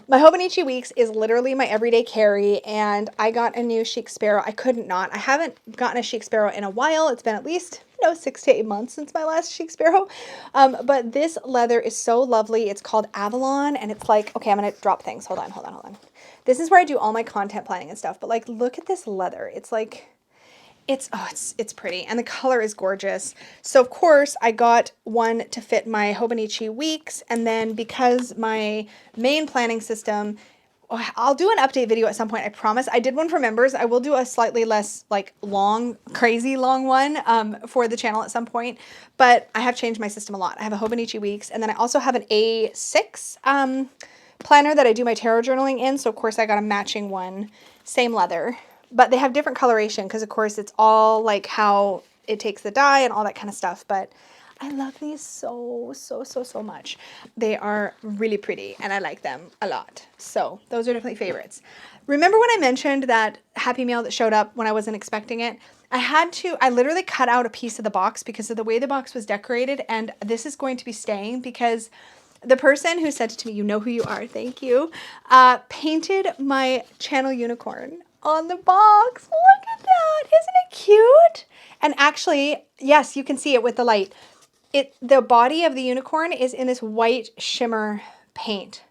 My Hobonichi Weeks is literally my everyday carry, and I got a new Chic Sparrow. I couldn't not. I haven't gotten a Chic Sparrow in a while. It's been at least 6 to 8 months since my last Chic Sparrow. But this leather is so lovely. It's called Avalon, and it's like, okay, I'm going to drop things. Hold on. This is where I do all my content planning and stuff, but like, look at this leather. It's like, it's pretty, and the color is gorgeous. So of course I got one to fit my Hobonichi Weeks, and then because my main planning system, I'll do an update video at some point, I promise. I did one for members. I will do a slightly less like crazy long one for the channel at some point, but I have changed my system a lot. I have a Hobonichi Weeks, and then I also have an A6 planner that I do my tarot journaling in. So of course I got a matching one, same leather. But they have different coloration because, of course, it's all like how it takes the dye and all that kind of stuff. But I love these so much. They are really pretty and I like them a lot. So those are definitely favorites. Remember when I mentioned that Happy Meal that showed up when I wasn't expecting it? I literally cut out a piece of the box because of the way the box was decorated. And this is going to be staying because the person who sent it to me, you know who you are, thank you, painted my channel unicorn on the box. Look at that. Isn't it cute? And actually, yes, you can see it with the light. The body of the unicorn is in this white shimmer paint.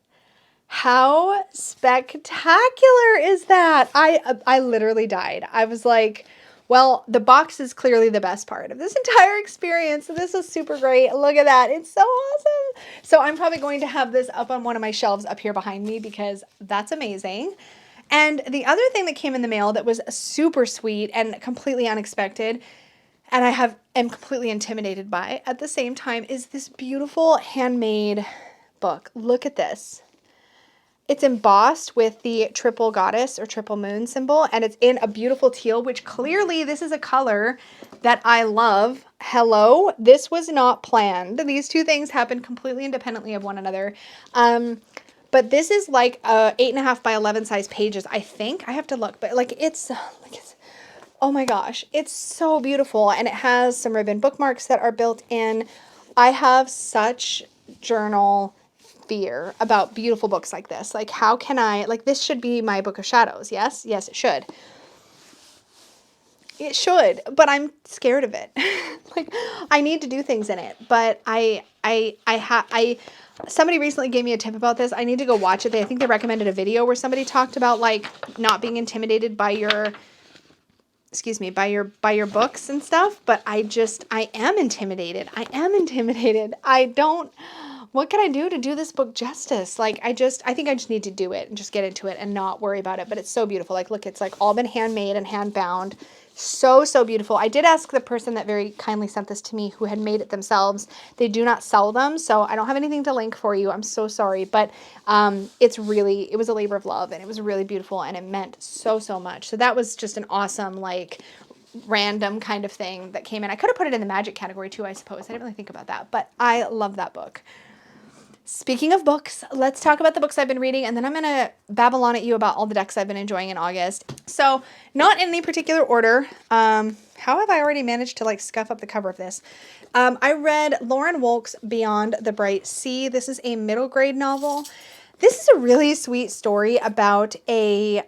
How spectacular is that? I literally died. I was like, well, the box is clearly the best part of this entire experience. So this is super great. Look at that. It's so awesome. So I'm probably going to have this up on one of my shelves up here behind me because that's amazing. And the other thing that came in the mail that was super sweet and completely unexpected, and I am completely intimidated by at the same time, is this beautiful handmade book. Look at this. It's embossed with the triple goddess or triple moon symbol, and it's in a beautiful teal, which clearly this is a color that I love. Hello, this was not planned. These two things happened completely independently of one another. But this is like 8.5 by 11 size pages, I think. I have to look, but like oh my gosh, it's so beautiful. And it has some ribbon bookmarks that are built in. I have such journal fear about beautiful books like this. Like, how can this should be my book of shadows. Yes, it should. It should, but I'm scared of it. Like, I need to do things in it, but somebody recently gave me a tip about this. I need to go watch it. I think they recommended a video where somebody talked about like not being intimidated by your books and stuff, but I am intimidated. What can I do to do this book justice? Like, I think I just need to do it and just get into it and not worry about it. But it's so beautiful. Like, look, it's like all been handmade and hand bound. So beautiful. I did ask the person that very kindly sent this to me who had made it themselves. They do not sell them, so I don't have anything to link for you. I'm so sorry, but it was a labor of love, and it was really beautiful, and it meant so much. So that was just an awesome, like, random kind of thing that came in. I could have put it in the magic category too, I suppose. I didn't really think about that, but I love that book. Speaking of books, let's talk about the books I've been reading, and then I'm going to babble on at you about all the decks I've been enjoying in August. So, not in any particular order. How have I already managed to, like, scuff up the cover of this? I read Lauren Wolk's Beyond the Bright Sea. This is a middle grade novel. This is a really sweet story about a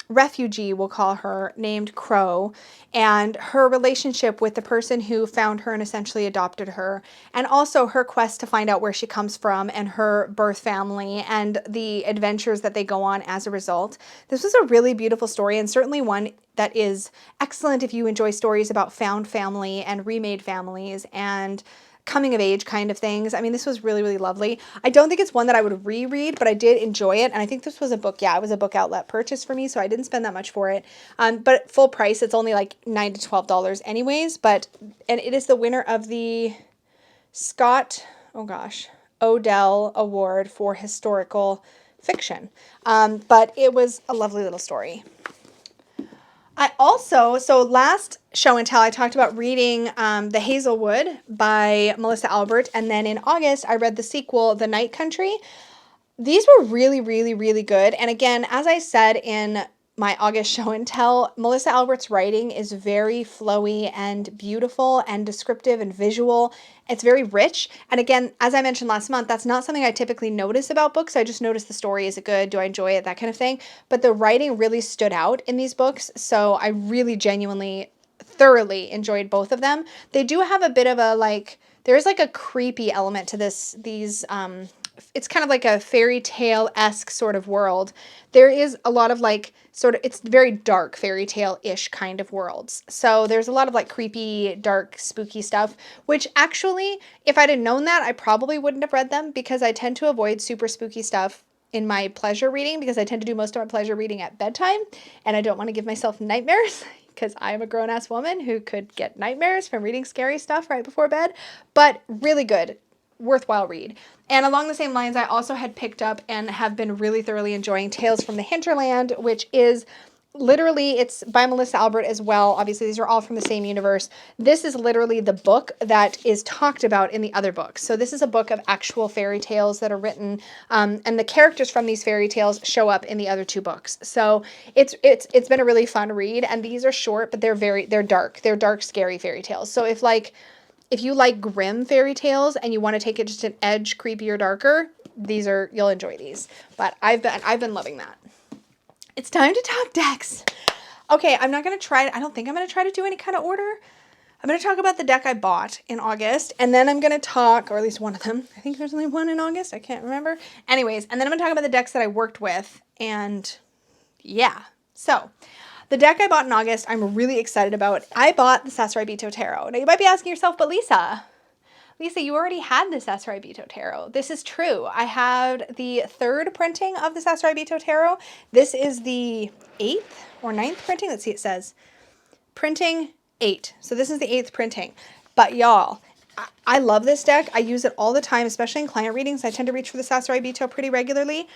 refugee, we'll call her, named Crow, and her relationship with the person who found her and essentially adopted her, and also her quest to find out where she comes from and her birth family and the adventures that they go on as a result. This was a really beautiful story, and certainly one that is excellent if you enjoy stories about found family and remade families and coming of age kind of things. I mean, this was really, really lovely. I don't think it's one that I would reread, but I did enjoy it. And I think this was a book. Yeah, it was a book outlet purchase for me, so I didn't spend that much for it. But full price, it's only like $9 to $12 anyways. And it is the winner of the Scott, oh gosh, Odell Award for Historical Fiction. But it was a lovely little story. So last show and tell, I talked about reading The Hazelwood by Melissa Albert. And then in August, I read the sequel, The Night Country. These were really, really, really good. And again, as I said in my August show and tell, Melissa Albert's writing is very flowy and beautiful and descriptive and visual. It's very rich. And again, as I mentioned last month, that's not something I typically notice about books. I just notice the story. Is it good? Do I enjoy it? That kind of thing. But the writing really stood out in these books. So I really genuinely, thoroughly enjoyed both of them. They do have a bit of a there's like a creepy element to it's kind of like a fairy tale-esque sort of world. There is a lot of it's very dark fairy tale-ish kind of worlds. So there's a lot of creepy, dark, spooky stuff, which actually, if I'd have known that, I probably wouldn't have read them because I tend to avoid super spooky stuff in my pleasure reading because I tend to do most of my pleasure reading at bedtime and I don't want to give myself nightmares because I am a grown-ass woman who could get nightmares from reading scary stuff right before bed. But really good. Worthwhile read. And along the same lines, I also had picked up and have been really thoroughly enjoying Tales from the Hinterland, which is literally, it's by Melissa Albert as well. Obviously, these are all from the same universe. This is literally the book that is talked about in the other books. So this is a book of actual fairy tales that are written, and the characters from these fairy tales show up in the other two books. So it's been a really fun read, and these are short, but they're dark. They're dark, scary fairy tales. So if you like grim fairy tales and you want to take it just an edge creepier, darker, you'll enjoy these. But I've been loving that. It's time to talk decks. Okay, I don't think I'm going to try to do any kind of order. I'm going to talk about the deck I bought in August, and then I'm going to talk, or at least one of them. I think there's only one in August. I can't remember. Anyways, and then I'm going to talk about the decks that I worked with, and yeah. So, the deck I bought in August, I'm really excited about. I bought the Sasarai Bito Tarot. Now, you might be asking yourself, but Lisa, you already had the Sasarai Bito Tarot. This is true. I had the 3rd printing of the Sasarai Bito Tarot. This is the 8th or 9th printing. Let's see, it says printing 8. So this is the 8th printing. But y'all, I love this deck. I use it all the time, especially in client readings. I tend to reach for the Sasarai Bito pretty regularly.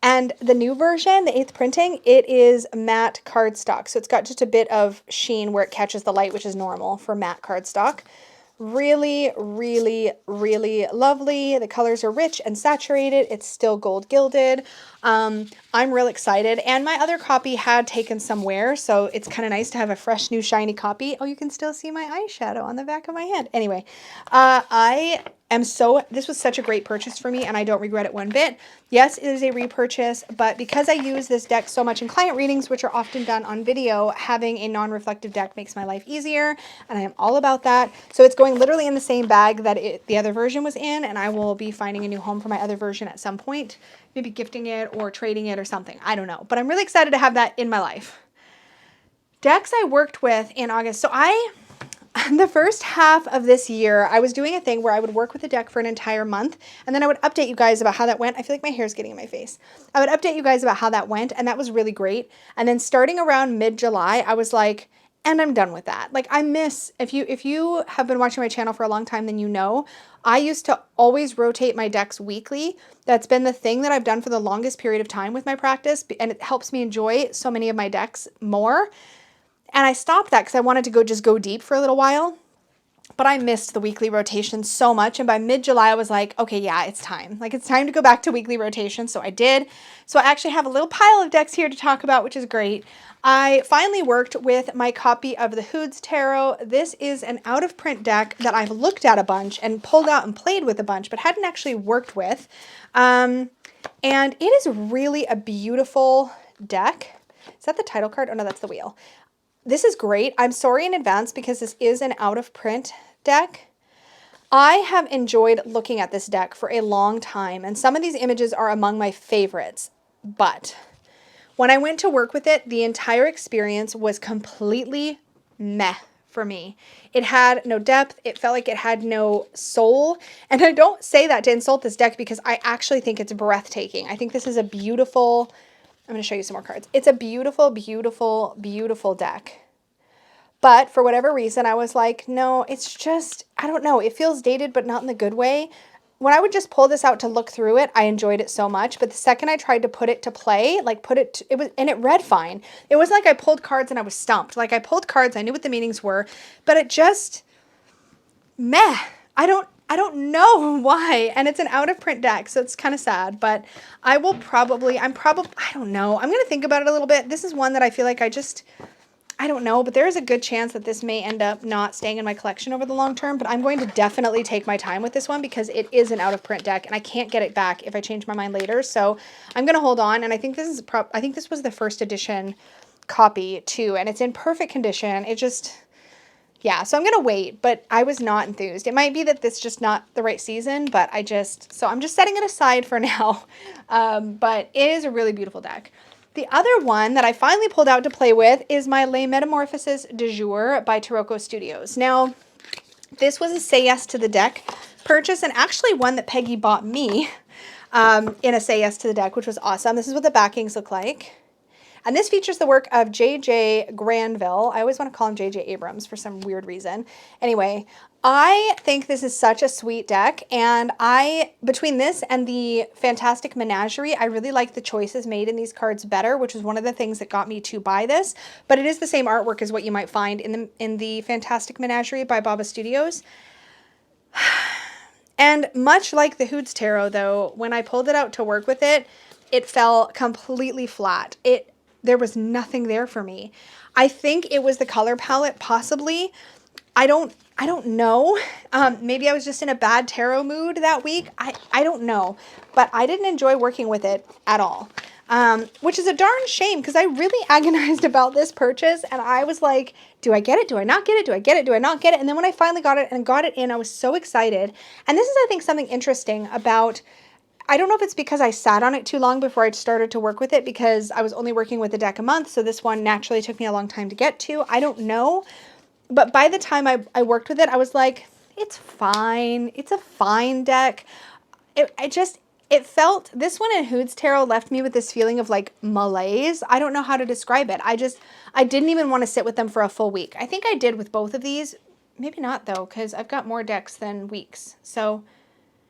And the new version, the 8th printing, it is matte cardstock. So it's got just a bit of sheen where it catches the light, which is normal for matte cardstock. Really, really, really lovely. The colors are rich and saturated. It's still gold gilded. I'm real excited. And my other copy had taken some wear, so it's kind of nice to have a fresh, new, shiny copy. Oh, you can still see my eyeshadow on the back of my hand. Anyway, this was such a great purchase for me, and I don't regret it one bit. Yes, it is a repurchase, but because I use this deck so much in client readings, which are often done on video, having a non-reflective deck makes my life easier, and I am all about that. So it's going literally in the same bag that the other version was in, and I will be finding a new home for my other version at some point, maybe gifting it or trading it or something. I don't know, but I'm really excited to have that in my life. Decks I worked with in August. So the first half of this year, I was doing a thing where I would work with a deck for an entire month, and then I would update you guys about how that went. I feel like my hair's getting in my face. I would update you guys about how that went, and that was really great. And then starting around mid-July, I was like, and I'm done with that. If you have been watching my channel for a long time, then you know, I used to always rotate my decks weekly. That's been the thing that I've done for the longest period of time with my practice, and it helps me enjoy so many of my decks more. And I stopped that because I wanted to just go deep for a little while. But I missed the weekly rotation so much. And by mid-July, I was like, okay, yeah, it's time. It's time to go back to weekly rotation. So I did. So I actually have a little pile of decks here to talk about, which is great. I finally worked with my copy of the Hudes Tarot. This is an out-of-print deck that I've looked at a bunch and pulled out and played with a bunch, but hadn't actually worked with. And it is really a beautiful deck. Is that the title card? Oh no, that's the wheel. This is great. I'm sorry in advance because this is an out of print deck. I have enjoyed looking at this deck for a long time, and some of these images are among my favorites, but when I went to work with it, the entire experience was completely meh for me. It had no depth. It felt like it had no soul. And I don't say that to insult this deck because I actually think it's breathtaking. I think this is a beautiful, I'm going to show you some more cards. It's a beautiful, beautiful, beautiful deck. But for whatever reason, I was like, no, it's just, I don't know. It feels dated, but not in the good way. When I would just pull this out to look through it, I enjoyed it so much. But the second I tried to put it to play, like and it read fine. It wasn't like I pulled cards and I was stumped. Like I pulled cards, I knew what the meanings were, but it just, meh. I don't know why. And it's an out of print deck, so it's kind of sad, but I don't know. I'm going to think about it a little bit. This is one that I feel like I don't know, but there is a good chance that this may end up not staying in my collection over the long term, but I'm going to definitely take my time with this one because it is an out of print deck and I can't get it back if I change my mind later. So I'm going to hold on. And I think I think this was the first edition copy too, and it's in perfect condition. Yeah, so I'm going to wait, but I was not enthused. It might be that this is just not the right season, but so I'm just setting it aside for now. But it is a really beautiful deck. The other one that I finally pulled out to play with is my Les Metamorphoses du Jour by Taroko Studios. Now, this was a Say Yes to the Deck purchase, and actually one that Peggy bought me in a Say Yes to the Deck, which was awesome. This is what the backings look like. And this features the work of J.J. Granville. I always want to call him J.J. Abrams for some weird reason. Anyway, I think this is such a sweet deck, and between this and the Fantastic Menagerie, I really like the choices made in these cards better, which is one of the things that got me to buy this. But it is the same artwork as what you might find in the Fantastic Menagerie by Baba Studios. And much like the Hudes Tarot, though, when I pulled it out to work with it, it fell completely flat. There was nothing there for me. I think it was the color palette, possibly. I don't know. Maybe I was just in a bad tarot mood that week. I don't know. But I didn't enjoy working with it at all. Which is a darn shame because I really agonized about this purchase. And I was like, do I get it? Do I not get it? Do I get it? Do I not get it? And then when I finally got it and got it in, I was so excited. And this is, I think, something interesting about... I don't know if it's because I sat on it too long before I started to work with it because I was only working with a deck a month, so this one naturally took me a long time to get to. I don't know. But by the time I worked with it, I was like, it's fine. It's a fine deck. It felt, this one in Hudes Tarot left me with this feeling of like malaise. I don't know how to describe it. I didn't even want to sit with them for a full week. I think I did with both of these. Maybe not though, because I've got more decks than weeks. So...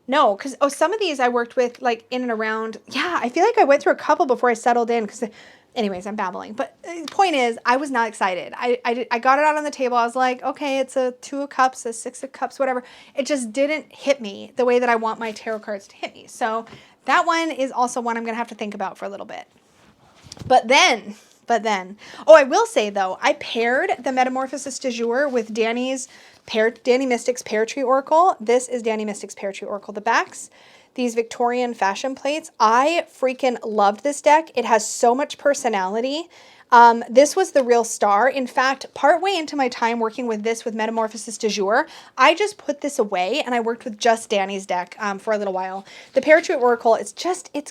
No, because some of these I worked with like in and around. Yeah, I feel like I went through a couple before I settled in because, anyways, I'm babbling. But the point is, I was not excited. I got it out on the table. I was like, okay, it's a 2 of cups, a 6 of cups, whatever. It just didn't hit me the way that I want my tarot cards to hit me. So that one is also one I'm going to have to think about for a little bit. But then, oh, I will say though, I paired the Metamorphosis du Jour with Danny Mystic's Pear Tree Oracle. This is Danny Mystic's Pear Tree Oracle. The backs, these Victorian fashion plates. I freaking loved this deck. It has so much personality. This was the real star. In fact, partway into my time working with this with Metamorphosis du Jour, I just put this away and I worked with just Danny's deck for a little while. The Pear Tree Oracle, it's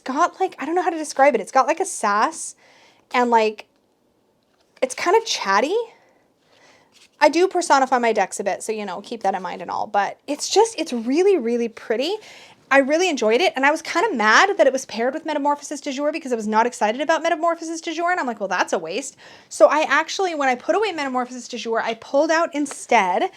got like, I don't know how to describe it. It's got like a sass and like, it's kind of chatty. I do personify my decks a bit, so, you know, keep that in mind and all. But it's really, really pretty. I really enjoyed it, and I was kind of mad that it was paired with Metamorphosis du Jour because I was not excited about Metamorphosis du Jour, and I'm like, well, that's a waste. So I actually, when I put away Metamorphosis du Jour, I pulled out instead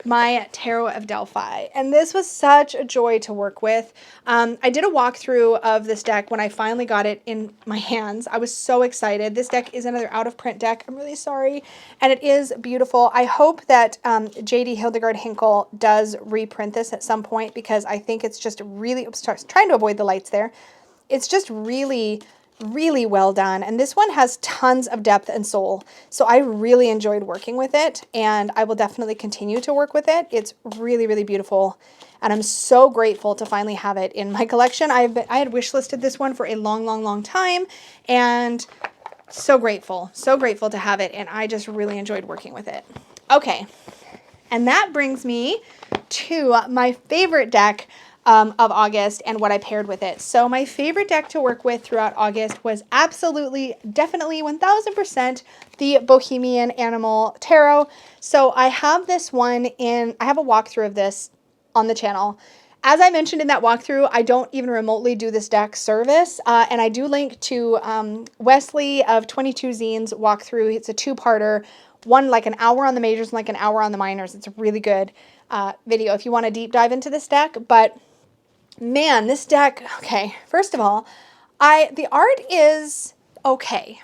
my Tarot of Delphi, and this was such a joy to work with. I did a walkthrough of this deck when I finally got it in my hands. I was so excited. This deck is another out-of-print deck. I'm really sorry, and it is beautiful. I hope that J.D. Hildegard Hinkle does reprint this at some point because I think it's just really, oops, trying to avoid the lights there. It's just really well done, and this one has tons of depth and soul, so I really enjoyed working with it, and I will definitely continue to work with it. It's really beautiful, and I'm so grateful to finally have it in my collection. I had wish listed this one for a long time, and So grateful to have it, and I just really enjoyed working with it. Okay, and that brings me to my favorite deck of August and what I paired with it. So my favorite deck to work with throughout August was absolutely, definitely 1000% the Bohemian Animal Tarot. So I have this one I have a walkthrough of this on the channel. As I mentioned in that walkthrough, I don't even remotely do this deck service, and I do link to Wesley of 22 Zines walkthrough. It's a two-parter, one like an hour on the majors and like an hour on the minors. It's a really good video if you want to deep dive into this deck. But man, this deck, okay, first of all, the art is okay.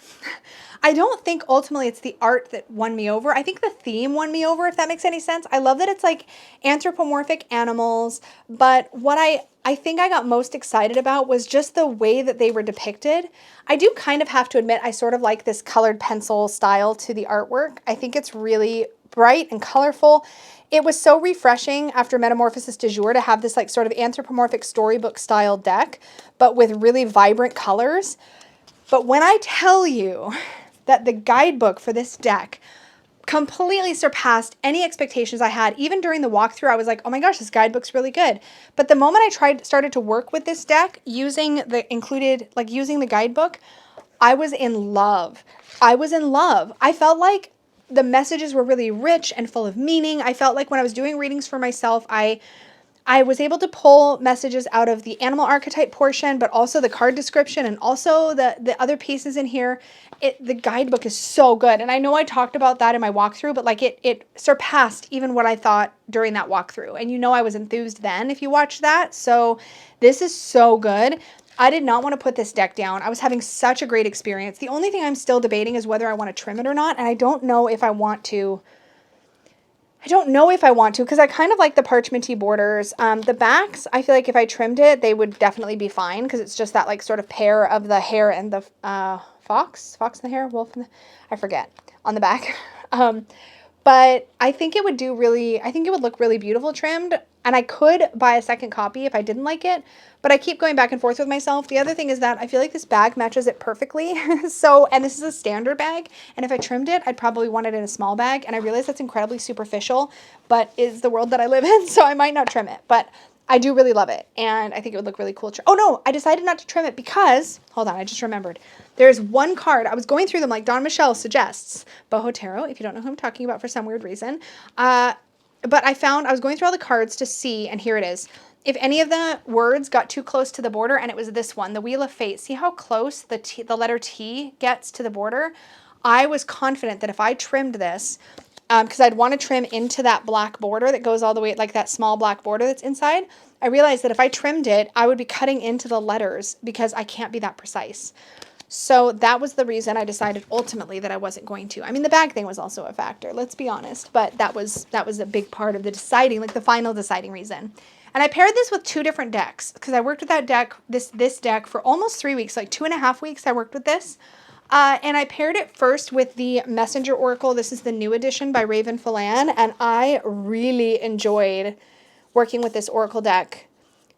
I don't think ultimately it's the art that won me over. I think the theme won me over, if that makes any sense. I love that it's like anthropomorphic animals, but what I think I got most excited about was just the way that they were depicted. I do kind of have to admit I sort of like this colored pencil style to the artwork. I think it's really bright and colorful. It was so refreshing after Metamorphosis du Jour to have this like sort of anthropomorphic storybook style deck, but with really vibrant colors. But when I tell you that the guidebook for this deck completely surpassed any expectations I had, even during the walkthrough, I was like, oh my gosh, this guidebook's really good. But the moment I started to work with this deck using the guidebook, I was in love. I felt like the messages were really rich and full of meaning. I felt like when I was doing readings for myself, I was able to pull messages out of the animal archetype portion, but also the card description and also the other pieces in here. The guidebook is so good. And I know I talked about that in my walkthrough, but like it surpassed even what I thought during that walkthrough. And you know I was enthused then if you watched that. So this is so good. I did not want to put this deck down. I was having such a great experience. The only thing I'm still debating is whether I want to trim it or not. And I don't know if I want to. Because I kind of like the parchmenty borders. The backs, I feel like if I trimmed it, they would definitely be fine because it's just that like sort of pair of the hare and the fox and the hare, wolf and I forget, on the back. But I think it would look really beautiful trimmed, and I could buy a second copy if I didn't like it, but I keep going back and forth with myself. The other thing is that I feel like this bag matches it perfectly. And this is a standard bag, and if I trimmed it, I'd probably want it in a small bag, and I realize that's incredibly superficial, but is the world that I live in, so I might not trim it, but I do really love it, and I think it would look really cool. Oh no, I decided not to trim it because, hold on, I just remembered. There's one card, I was going through them like Don Michelle suggests, Boho Tarot, if you don't know who I'm talking about for some weird reason. But I was going through all the cards to see, and here it is. If any of the words got too close to the border, and it was this one, the Wheel of Fate. See how close the letter T gets to the border? I was confident that if I trimmed this, because I'd want to trim into that black border that goes all the way, like that small black border that's inside. I realized that if I trimmed it, I would be cutting into the letters because I can't be that precise. So that was the reason I decided ultimately that I wasn't going to. I mean, the bag thing was also a factor, let's be honest, but that was a big part of the deciding, like the final deciding reason. And I paired this with two different decks because I worked with that deck, this deck for almost 3 weeks, like 2.5 weeks I worked with this. And I paired it first with the Messenger Oracle. This is the new edition by Raven Phelan, and I really enjoyed working with this Oracle deck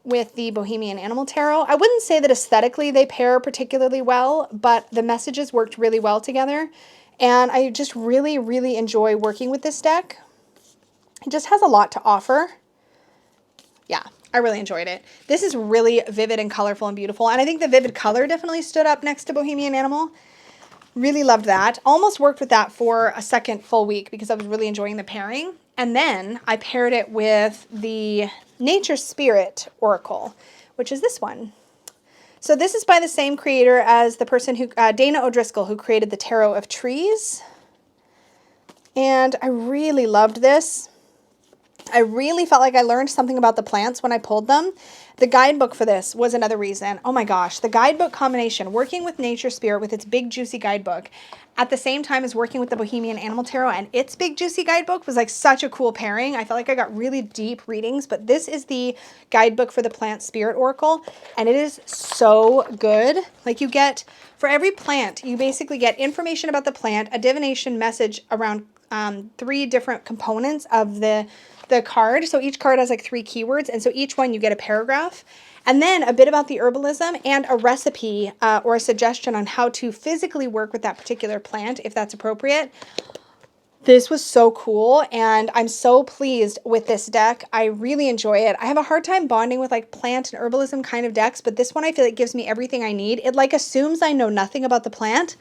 with the Bohemian Animal Tarot. I wouldn't say that aesthetically they pair particularly well, but the messages worked really well together, and I just really, really enjoy working with this deck. It just has a lot to offer. Yeah, I really enjoyed it. This is really vivid and colorful and beautiful, and I think the vivid color definitely stood up next to Bohemian Animal. Really loved that. Almost worked with that for a second full week because I was really enjoying the pairing. And then I paired it with the Nature Spirit Oracle, which is this one. So this is by the same creator as the person who, Dana O'Driscoll, who created the Tarot of Trees. And I really loved this. I really felt like I learned something about the plants when I pulled them. The guidebook for this was another reason. Oh my gosh, the guidebook combination, working with Nature Spirit with its big juicy guidebook at the same time as working with the Bohemian Animal Tarot and its big juicy guidebook was like such a cool pairing. I felt like I got really deep readings, but this is the guidebook for the Plant Spirit Oracle, and it is so good. Like you get, for every plant, you basically get information about the plant, a divination message around 3 different components of the card. So each card has like 3 keywords, and so each one you get a paragraph. And then a bit about the herbalism and a recipe or a suggestion on how to physically work with that particular plant if that's appropriate. This was so cool, and I'm so pleased with this deck. I really enjoy it. I have a hard time bonding with like plant and herbalism kind of decks, but this one I feel like gives me everything I need. It like assumes I know nothing about the plant,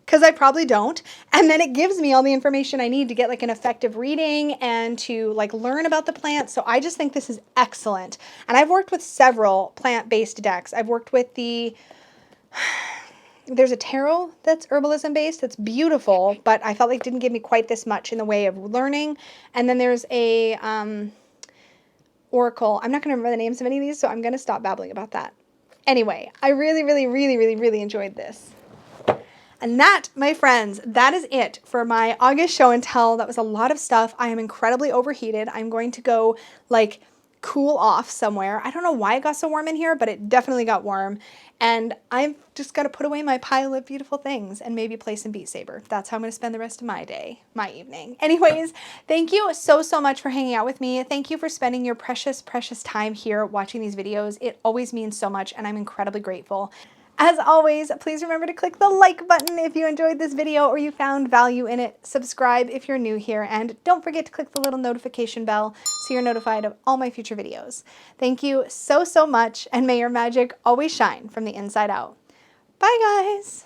because I probably don't, and then it gives me all the information I need to get like an effective reading and to like learn about the plant. So I just think this is excellent. And I've worked with several plant-based decks. I've worked with there's a tarot that's herbalism based that's beautiful, but I felt like didn't give me quite this much in the way of learning. And then there's a oracle. I'm not going to remember the names of any of these, so I'm going to stop babbling about that. Anyway, I really, really, really, really, really enjoyed this. And that, my friends, that is it for my August show and tell. That was a lot of stuff. I am incredibly overheated. I'm going to go like cool off somewhere. I don't know why it got so warm in here, but it definitely got warm. And I've just got to put away my pile of beautiful things and maybe play some Beat Saber. That's how I'm going to spend the rest of my day, my evening. Anyways, thank you so, so much for hanging out with me. Thank you for spending your precious, precious time here watching these videos. It always means so much, and I'm incredibly grateful. As always, please remember to click the like button if you enjoyed this video or you found value in it. Subscribe if you're new here, and don't forget to click the little notification bell so you're notified of all my future videos. Thank you so, so much, and may your magic always shine from the inside out. Bye, guys!